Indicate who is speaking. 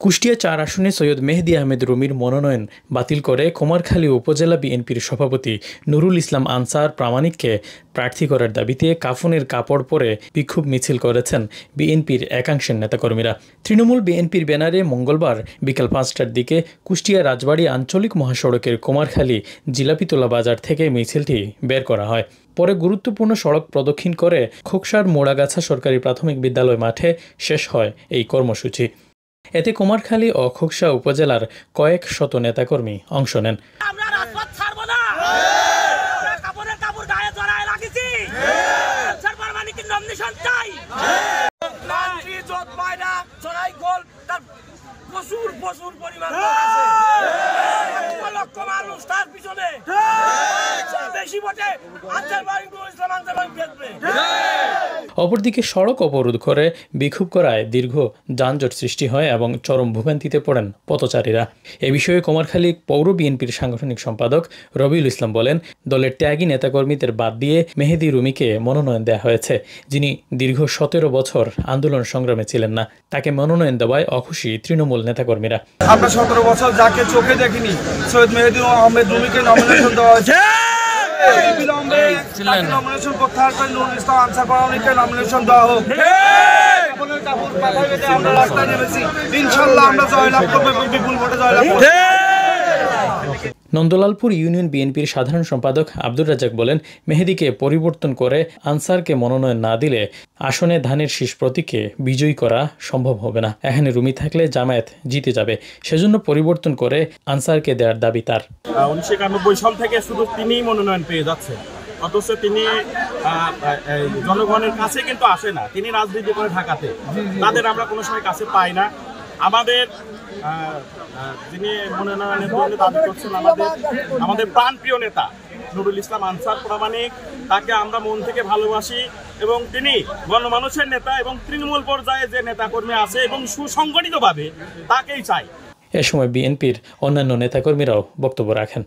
Speaker 1: কুষ্টিয়া ৪ আসনে সৈয়দ মেহেদী আহমেদ রুমির মনোনয়ন বাতিল করে কুমারখালী উপজেলা বিএনপির সভাপতি নুরুল ইসলাম আনসার প্রামাণিককে প্রার্থী করার দাবিতে কাফনের কাপড় পরে বিক্ষোভ মিছিল করেছেন বিএনপির একাংশের নেতাকর্মীরা। তৃণমূল বিএনপির ব্যানারে মঙ্গলবার বিকেল ৫টার দিকে কুষ্টিয়া রাজবাড়ী আঞ্চলিক মহাসড়কের কুমারখালী জিলাপিতলা বাজার থেকে মিছিলটি বের করা হয়। পরে গুরুত্বপূর্ণ সড়ক প্রদক্ষিণ করে খোকসার মোড়াগাছা সরকারি প্রাথমিক বিদ্যালয় মাঠে শেষ হয় এই কর্মসূচি। এতে কুমারখালী ও খোকসা উপজেলার কয়েক শত নেতাকর্মী অংশ নেন। অপরদিকে সড়ক অবরোধ করে বিক্ষোভ করায় দীর্ঘ যানজট সৃষ্টি হয় এবং চরম ভোগান্তিতে পড়েন পথচারীরা। এ বিষয়ে কুমারখালী পৌর বিএনপির সাংগঠনিক সম্পাদক রবিউল ইসলাম বলেন, দলের ত্যাগী নেতাকর্মীদের বাদ দিয়ে মেহেদী রুমিকে মনোনয়ন দেওয়া হয়েছে, যিনি দীর্ঘ ১৭ বছর আন্দোলন সংগ্রামে ছিলেন না। তাকে মনোনয়ন দেওয়ায় অখুশি তৃণমূল নেতাকর্মীরা।
Speaker 2: আমরা ১৭ বছর যাকে চোখে দেখিনি সৈয়দ মেহেদী আহমেদ রুমিকে নমিনেশন দেওয়া হয়েছে। নমিনেশন প্রত্যাহার করে নুরুল ইসলাম আনসার প্রামাণিককে নমিনেশন দেওয়া হোক। আমরা রাস্তায় নেমেছি, ইনশাআল্লাহ আমরা জয়লাভ করব এবং বিপুল ভোটে জয়লাভ করব।
Speaker 1: নন্দলালপুর ইউনিয়ন বিএনপির সাধারণ সম্পাদক আব্দুর রাজ্জাক বলেন, মেহেদীকে পরিবর্তন করে আনসারকে মনোনয়ন না দিলে আসনে ধানের শীষ প্রতীকে বিজয়ী করা সম্ভব হবে না। এখানে রুমি থাকলে জামায়াত জিতে যাবে, সেজন্য পরিবর্তন করে আনসারকে দেওয়ার দাবি তার।
Speaker 3: 1991 সাল থেকে শুধু তিনিই মনোনয়ন পেয়ে যাচ্ছে, অথচ তিনি জনগণের কাছে কিন্তু আসে না। তিনি রাজনীতি করে ঢাকাতে, তাদের আমরা কোনো সময় কাছে পাই না। আমাদের যিনি মনোনয়নের জন্য দাবি করছেন আমাদের প্রাণপ্রিয় নেতা নুরুল ইসলাম আনসার প্রামাণিক, তাকে আমরা মন থেকে ভালোবাসি এবং তিনি গণমানুষের নেতা এবং তৃণমূল পর্যায়ে যে নেতাকর্মী আছে এবং সুসংগঠিতভাবে তাকেই চাই।
Speaker 1: এ সময় বিএনপির অন্যান্য নেতাকর্মীরাও বক্তব্য রাখেন।